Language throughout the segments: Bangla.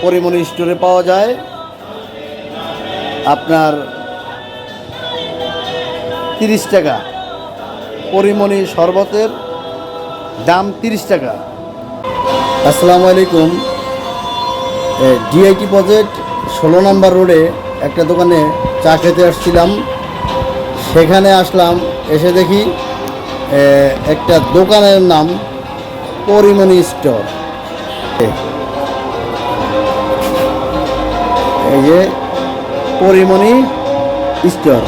পরিমণি স্টোরে পাওয়া যায়। আপনার 30 টাকা। পরিমণি শরবতের দাম 30 টাকা। আসসালামু আলাইকুম। ডিআইটি প্রজেক্ট 16 নম্বর রোডে একটা দোকানে চা খেতে আসছিলাম। সেখানে আসলাম, এসে দেখি একটা দোকানের নাম পরিমণি স্টোর। এই যে পরিমণি স্টোর,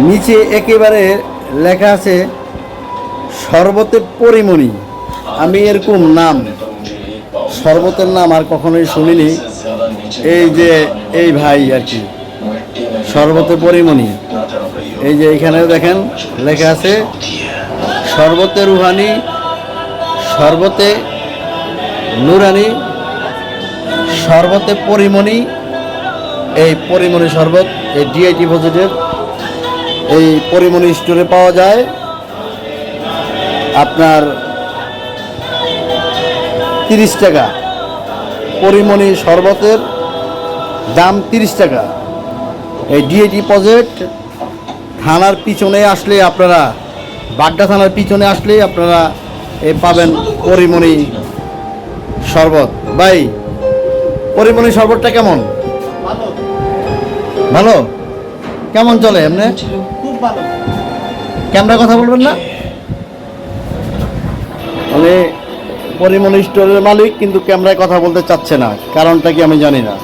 নিচে একেবারে লেখা আছে শরবতে পরিমণি। আমি এরকম নাম, শরবতের নাম আর কখনোই শুনিনি। এই যে এই ভাই আর কি, শরবতে পরিমণি। এই যে এইখানেও দেখেন লেখা আছে শরবতে রুহানি, শরবতে নুরানি, শরবতে পরিমণি। এই পরিমণি শরবত এই ডিআইটি প্রজেক্টের এই পরিমণি স্টোরে পাওয়া যায়। আপনার 30 টাকা। পরিমণি শরবতের দাম 30 টাকা। এই ডিআইটি প্রজেক্ট থানার পিছনে আসলে আপনারা, বাড্ডা থানার পিছনে আসলে আপনারা পাবেন পরিমণি শরবত। ভাই, পরিমণি শরবতটা কেমন? ভালো? কেমন চলে এমনি? খুব ভালো। ক্যামেরা কথা বলবেন না? মানে পরিমণি স্টোরের মালিক কিন্তু ক্যামেরায় কথা বলতে চাচ্ছে না, কারণটা কি আমি জানি না।